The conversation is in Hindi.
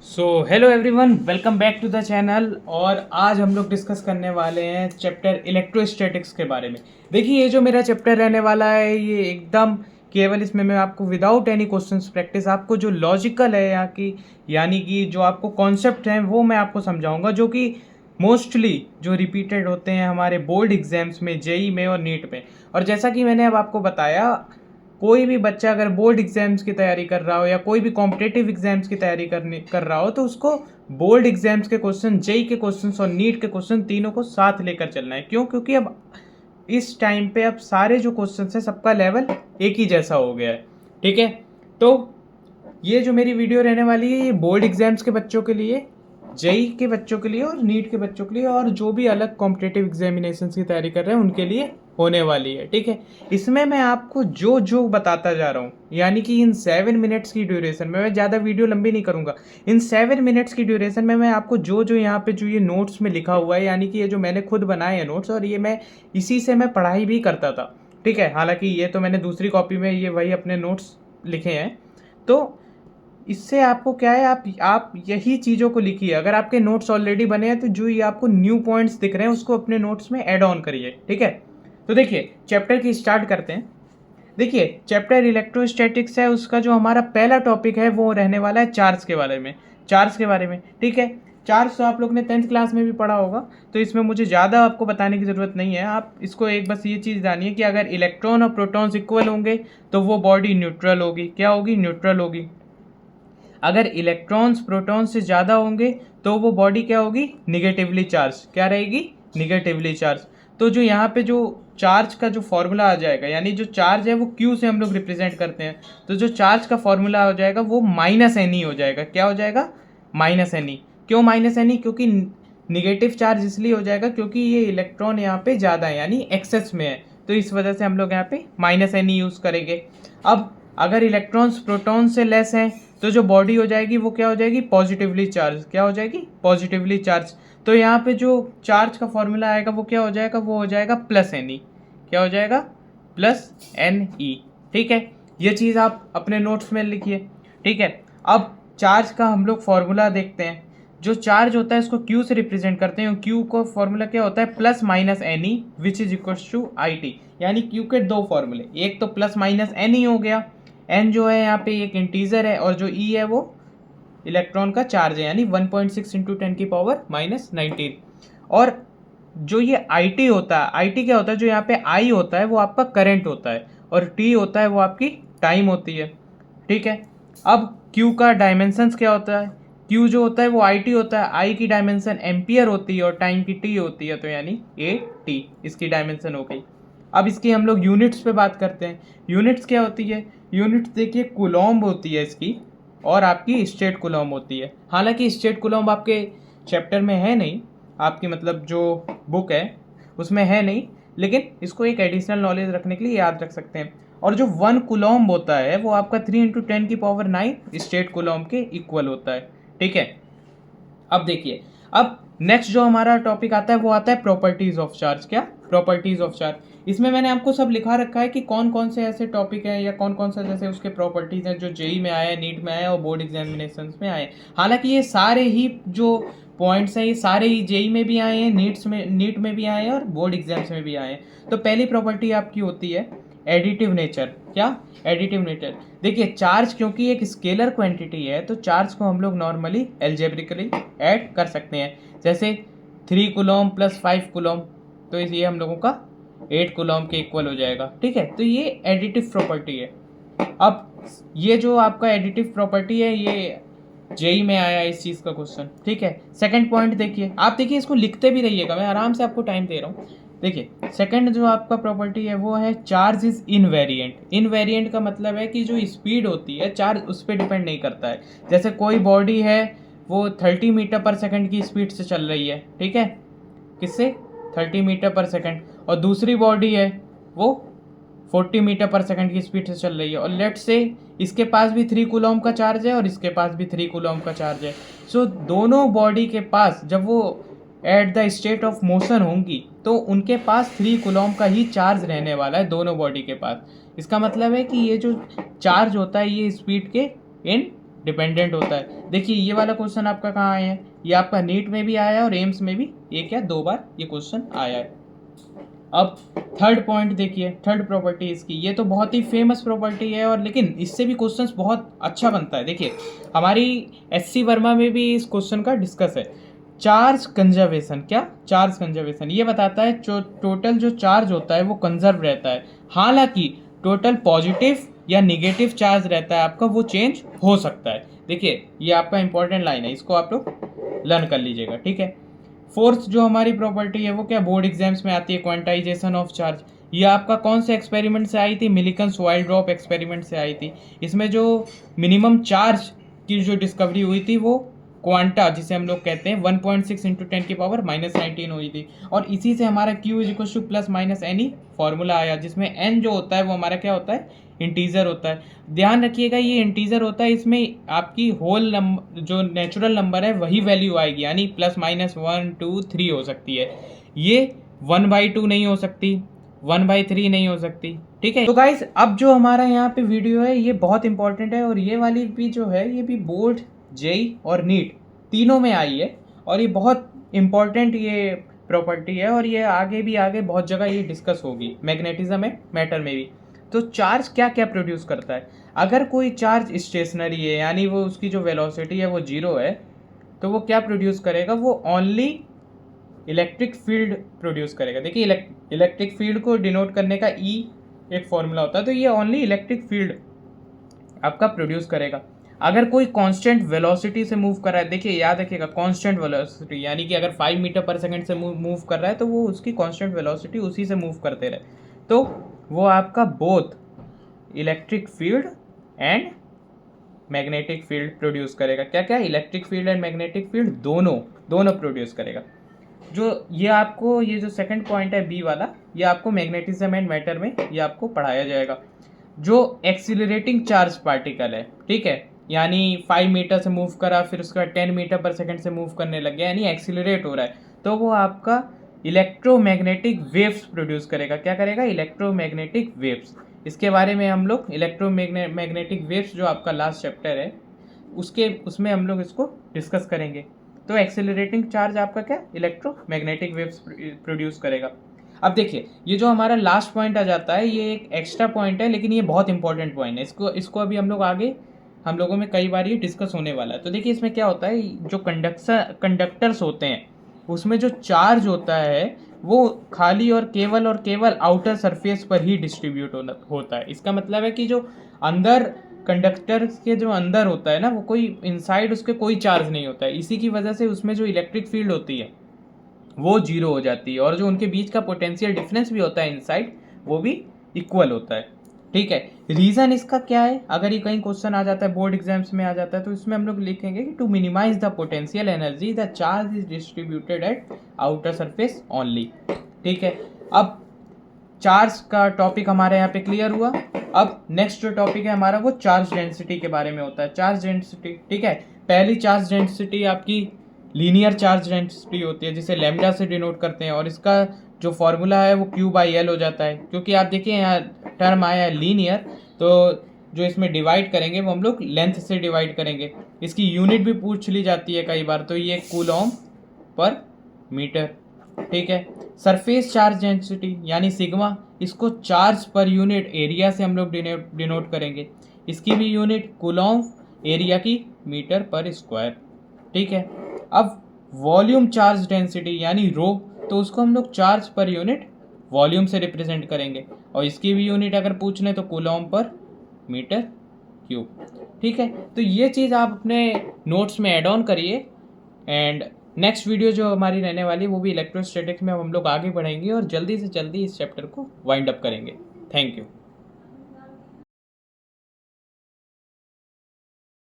So hello everyone, welcome back to the channel. और आज हम लोग डिस्कस करने वाले हैं चैप्टर इलेक्ट्रोस्टैटिक्स के बारे में। देखिए, ये जो मेरा चैप्टर रहने वाला है ये एकदम केवल इसमें मैं आपको विदाउट एनी क्वेश्चंस प्रैक्टिस आपको जो लॉजिकल है यहाँ की, यानी कि जो आपको कॉन्सेप्ट हैं वो मैं आपको समझाऊंगा, जो कि मोस्टली जो रिपीटेड होते हैं हमारे बोर्ड एग्जाम्स में, जेई में और नीट में। और जैसा कि मैंने अब आपको बताया, कोई भी बच्चा अगर बोर्ड एग्जाम्स की तैयारी कर रहा हो या कोई भी कॉम्पिटेटिव एग्जाम्स की तैयारी कर रहा हो, तो उसको बोर्ड एग्जाम्स के क्वेश्चन, जेई के क्वेश्चन और नीट के क्वेश्चन तीनों को साथ लेकर चलना है। क्यों? क्योंकि अब इस टाइम पे अब सारे जो क्वेश्चन है सबका लेवल एक ही जैसा हो गया है। ठीक है, तो ये जो मेरी वीडियो रहने वाली है ये बोर्ड एग्जाम्स के बच्चों के लिए, जेई के बच्चों के लिए और नीट के बच्चों के लिए, और जो भी अलग कॉम्पिटेटिव एग्जामिनेशन की तैयारी कर रहे हैं उनके लिए होने वाली है। ठीक है, इसमें मैं आपको जो जो बताता जा रहा हूँ, यानी कि इन 7 मिनट्स की ड्यूरेशन में, मैं ज़्यादा वीडियो लंबी नहीं करूँगा, इन 7 मिनट्स की ड्यूरेशन में मैं आपको जो जो यहाँ पे जो ये नोट्स में लिखा हुआ है, यानी कि ये जो मैंने खुद बनाए हैं नोट्स, और ये मैं इसी से मैं पढ़ाई भी करता था। ठीक है, हालांकि ये तो मैंने दूसरी कॉपी में ये वही अपने नोट्स लिखे हैं। तो इससे आपको क्या है, आप यही चीज़ों को लिखिए। अगर आपके नोट्स ऑलरेडी बने हैं तो जो ये आपको न्यू पॉइंट्स दिख रहे हैं उसको अपने नोट्स में ऐड ऑन करिए। ठीक है, तो देखिए चैप्टर की स्टार्ट करते हैं। देखिए, चैप्टर इलेक्ट्रोस्टैटिक्स है, उसका जो हमारा पहला टॉपिक है वो रहने वाला है चार्ज के बारे में। चार्ज के बारे में, ठीक है। चार्ज तो आप लोग ने 10th क्लास में भी पढ़ा होगा, तो इसमें मुझे ज़्यादा आपको बताने की ज़रूरत नहीं है। आप इसको एक बस ये चीज़ जानिए कि अगर इलेक्ट्रॉन और प्रोटॉन्स इक्वल होंगे तो वो बॉडी न्यूट्रल होगी। क्या होगी? न्यूट्रल होगी। अगर इलेक्ट्रॉन्स प्रोटॉन्स से ज़्यादा होंगे तो वो बॉडी क्या होगी? Negatively charge. क्या रहेगी? Negatively charge. तो जो यहाँ पे जो चार्ज का जो फॉर्मूला आ जाएगा, यानी जो चार्ज है वो क्यू से हम लोग रिप्रेजेंट करते हैं, तो जो चार्ज का फॉर्मूला हो जाएगा वो माइनस एन ई हो जाएगा। क्या हो जाएगा? Minus n e. क्यों माइनस एन ई? क्योंकि निगेटिव चार्ज इसलिए हो जाएगा क्योंकि ये इलेक्ट्रॉन यहाँ पे ज़्यादा है, यानी एक्सेस में है, तो इस वजह से हम लोग यहाँ पे माइनस एन ई यूज़ करेंगे। अब अगर इलेक्ट्रॉन्स प्रोटॉन से लेस हैं तो जो बॉडी हो जाएगी वो क्या हो जाएगी? Positively charge. क्या हो जाएगी? Positively charge. तो यहाँ पे जो चार्ज का फॉर्मूला आएगा वो क्या हो जाएगा? वो हो जाएगा प्लस एन ई। क्या हो जाएगा? Plus n e. ठीक है, ये चीज़ आप अपने नोट्स में लिखिए। ठीक है, अब चार्ज का हम लोग फॉर्मूला देखते हैं। जो चार्ज होता है इसको क्यू से रिप्रेजेंट करते हैं। क्यू का फॉर्मूला क्या होता है? Plus minus n e which is equals to I T. यानी क्यू के दो फॉर्मूले, एक तो प्लस माइनस एन ई हो गया, एन जो है यहाँ पे एक इंटीजर है, और जो ई है वो इलेक्ट्रॉन का चार्ज है, यानी 1.6 इंटू 10⁻⁻19। और जो ये आई टी होता है, आई टी क्या होता है? जो यहाँ पे आई होता है वो आपका करंट होता है, और टी होता है वो आपकी टाइम होती है। ठीक है, अब क्यू का डायमेंशंस क्या होता है? क्यू जो होता है वो आई टी होता है, आई की डायमेंशन एम्पियर होती है और टाइम की टी होती है, तो यानी ए टी इसकी डायमेंशन हो गई। अब इसकी हम लोग यूनिट्स पे बात करते हैं। यूनिट्स क्या होती है? यूनिट्स देखिए कूलॉम्ब होती है इसकी, और आपकी स्टेट कूलॉम्ब होती है। हालांकि स्टेट कूलॉम्ब आपके चैप्टर में है नहीं, आपकी मतलब जो बुक है उसमें है नहीं, लेकिन इसको एक एडिशनल नॉलेज रखने के लिए याद रख सकते हैं। और जो 1 कूलॉम्ब होता है वो आपका 3 × 10⁹ स्टेट कूलॉम्ब के इक्वल होता है। ठीक है, अब देखिए, अब नेक्स्ट जो हमारा टॉपिक आता है वो आता है प्रॉपर्टीज ऑफ चार्ज। क्या? Properties of charge. इसमें मैंने आपको सब लिखा रखा है कि कौन कौन से ऐसे टॉपिक हैं या कौन कौन सा जैसे उसके प्रॉपर्टीज हैं जो जेई में आए हैं, नीट में आए हैं और बोर्ड एग्जामिनेशन में आए हैं। हालांकि ये सारे ही जो पॉइंट्स हैं ये सारे ही जेई में भी आए हैं, नीट में भी आए हैं और बोर्ड एग्जाम्स में भी आए हैं। तो पहली प्रॉपर्टी आपकी होती है एडिटिव नेचर। क्या? Additive nature. देखिए, चार्ज क्योंकि एक स्केलर क्वांटिटी है तो चार्ज को हम लोग नॉर्मली एल्जेब्रिकली ऐड कर सकते हैं। जैसे 3 कूलॉम्ब प्लस 5 कूलॉम्ब, तो ये हम लोगों का 8 कूलॉम्ब के इक्वल हो जाएगा। ठीक है, तो ये एडिटिव प्रॉपर्टी है। अब ये जो आपका एडिटिव प्रॉपर्टी है ये जेई में आया इस चीज़ का क्वेश्चन। ठीक है, सेकंड पॉइंट देखिए, आप देखिए इसको लिखते भी रहिएगा, मैं आराम से आपको टाइम दे रहा हूँ। देखिए, सेकंड जो आपका प्रॉपर्टी है वो है चार्ज इज इनवेरिएंट। इनवेरिएंट का मतलब है कि जो स्पीड होती है चार्ज उस पर डिपेंड नहीं करता है। जैसे कोई बॉडी है वो 30 मीटर पर सेकंड की स्पीड से चल रही है, ठीक है, किससे? 30 मीटर पर सेकंड, और दूसरी बॉडी है वो 40 मीटर पर सेकंड की स्पीड से चल रही है, और लेट से इसके पास भी 3 कूलॉम्ब का चार्ज है और इसके पास भी 3 कूलॉम्ब का चार्ज है। सो दोनों बॉडी के पास जब वो at the state of motion होंगी तो उनके पास 3 कूलॉम्ब का ही चार्ज रहने वाला है दोनों बॉडी के पास। इसका मतलब है कि ये जो चार्ज होता है ये स्पीड के इन डिपेंडेंट होता है। देखिए ये वाला क्वेश्चन आपका कहाँ आया है, ये आपका नीट में भी आया है और एम्स में भी एक या दो बार ये क्वेश्चन आया है। अब थर्ड पॉइंट देखिए, थर्ड प्रॉपर्टी इसकी, ये तो बहुत ही फेमस प्रॉपर्टी है और लेकिन इससे भी क्वेश्चंस बहुत अच्छा बनता है। देखिए हमारी एससी वर्मा में भी इस क्वेश्चन का डिस्कस है। चार्ज कंजर्वेशन, क्या चार्ज कंजर्वेशन, ये बताता है जो टोटल जो चार्ज होता है वो कंजर्व रहता है, हालांकि टोटल पॉजिटिव या निगेटिव चार्ज रहता है आपका वो चेंज हो सकता है। देखिए ये आपका इंपॉर्टेंट लाइन है, इसको आप लोग लर्न कर लीजिएगा, ठीक है। फोर्थ जो हमारी प्रॉपर्टी है वो क्या बोर्ड एग्जाम्स में आती है, क्वांटाइजेशन ऑफ चार्ज। ये आपका कौन से एक्सपेरिमेंट से आई थी, मिलिकन्स वाइल्ड ड्रॉप एक्सपेरिमेंट से आई थी। इसमें जो मिनिमम चार्ज की जो डिस्कवरी हुई थी वो क्वांटा जिसे हम लोग कहते हैं 1.6 इंटू 10⁻⁻19 हुई थी, और इसी से हमारा Q = plus minus any formula आया, जिसमें n जो होता है वो हमारा क्या होता है, इंटीजर होता है। ध्यान रखिएगा ये इंटीजर होता है, इसमें आपकी होल नंबर जो नेचुरल नंबर है वही वैल्यू आएगी, यानी +-1 2 3 हो सकती है। ये 1/2 नहीं हो सकती, 1/3 नहीं हो सकती, ठीक है। तो गाइस अब जो हमारा यहाँ पे वीडियो है ये बहुत इंपॉर्टेंट है, और ये वाली भी जो है ये भी बोर्ड, जेई और नीट तीनों में आई है, और ये बहुत इंपॉर्टेंट ये प्रॉपर्टी है, और ये आगे बहुत जगह ये डिस्कस होगी, मैग्नेटिज्म में, मैटर में भी। तो चार्ज क्या क्या प्रोड्यूस करता है, अगर कोई चार्ज स्टेशनरी है यानी वो उसकी जो वेलोसिटी है वो 0 है, तो वो क्या प्रोड्यूस करेगा, वो ओनली इलेक्ट्रिक फील्ड प्रोड्यूस करेगा। देखिए इलेक्ट्रिक फील्ड को डिनोट करने का ई एक फॉर्मूला होता है, तो ये ओनली इलेक्ट्रिक फील्ड आपका प्रोड्यूस करेगा। अगर कोई कांस्टेंट वेलोसिटी से मूव कर रहा है, देखिए याद रखिएगा कांस्टेंट वेलोसिटी, यानी कि अगर 5 मीटर पर सेकंड से मूव कर रहा है तो वो उसकी कांस्टेंट वेलोसिटी उसी से मूव करते रहे, तो वो आपका both electric field and magnetic field produce करेगा। क्या क्या, electric field and magnetic field दोनों प्रोड्यूस करेगा। जो ये आपको ये जो सेकंड पॉइंट है बी वाला, ये आपको मैग्नेटिज्म एंड मैटर में ये आपको पढ़ाया जाएगा। जो एक्सीलरेटिंग चार्ज पार्टिकल है, ठीक है, यानी 5 मीटर से मूव करा, फिर उसके बाद 10 मीटर पर सेकंड से मूव करने लग गया, यानी एक्सीलरेट हो रहा है, तो वो आपका इलेक्ट्रोमैग्नेटिक वेव्स प्रोड्यूस करेगा। क्या करेगा, इलेक्ट्रोमैग्नेटिक वेव्स। इसके बारे में हम लोग इलेक्ट्रोमैग्नेटिक वेव्स जो आपका लास्ट चैप्टर है उसमें हम लोग इसको डिस्कस करेंगे। तो एक्सेलरेटिंग चार्ज आपका क्या, इलेक्ट्रोमैग्नेटिक वेव्स प्रोड्यूस करेगा। अब देखिए ये जो हमारा लास्ट पॉइंट आ जाता है ये एक एक्स्ट्रा पॉइंट है, लेकिन ये बहुत इंपॉर्टेंट पॉइंट है, इसको अभी हम लोग आगे हम लोगों में कई बार ये डिस्कस होने वाला है। तो देखिए इसमें क्या होता है, जो कंडक्टर्स होते हैं उसमें जो चार्ज होता है वो खाली और केवल आउटर सरफेस पर ही डिस्ट्रीब्यूट होता है। इसका मतलब है कि जो अंदर कंडक्टर के जो अंदर होता है ना, वो कोई इनसाइड उसके कोई चार्ज नहीं होता है, इसी की वजह से उसमें जो इलेक्ट्रिक फील्ड होती है वो 0 हो जाती है, और जो उनके बीच का पोटेंशियल डिफरेंस भी होता है इनसाइड वो भी इक्वल होता है, ठीक है। रीज़न इसका क्या है, अगर ये कहीं क्वेश्चन आ जाता है बोर्ड एग्जाम्स में आ जाता है तो इसमें हम लोग लिखेंगे कि to minimise the potential energy the charge is distributed at outer surface only, ठीक है। अब चार्ज का टॉपिक हमारे यहाँ पे क्लियर हुआ। अब नेक्स्ट जो टॉपिक है हमारा वो चार्ज डेंसिटी के बारे में होता है, चार्ज डेंसिटी, ठीक है। पहली चार्ज डेंसिटी आपकी लीनियर चार्ज डेंसिटी होती है, जिसे लैम्डा से डिनोट करते हैं, और इसका जो फॉर्मूला है वो Q/L हो जाता है, क्योंकि आप देखिए यहाँ टर्म आया है लीनियर, तो जो इसमें डिवाइड करेंगे वो हम लोग लेंथ से डिवाइड करेंगे। इसकी यूनिट भी पूछ ली जाती है कई बार, तो ये कूलॉम पर मीटर, ठीक है। सरफेस चार्ज डेंसिटी यानी सिग्मा, इसको चार्ज पर यूनिट एरिया से हम लोग डिनोट करेंगे, इसकी भी यूनिट कूलॉम एरिया की मीटर पर स्क्वायर, ठीक है। अब वॉल्यूम चार्ज डेंसिटी यानी रो, तो उसको हम लोग चार्ज पर यूनिट वॉल्यूम से रिप्रेजेंट करेंगे, और इसकी भी यूनिट अगर पूछने तो कूलॉम पर मीटर क्यूब, ठीक है। तो ये चीज़ आप अपने नोट्स में ऐड ऑन करिए, एंड नेक्स्ट वीडियो जो हमारी रहने वाली है वो भी इलेक्ट्रोस्टैटिक्स में हम लोग आगे बढ़ेंगे और जल्दी से जल्दी इस चैप्टर को वाइंड अप करेंगे। Thank you.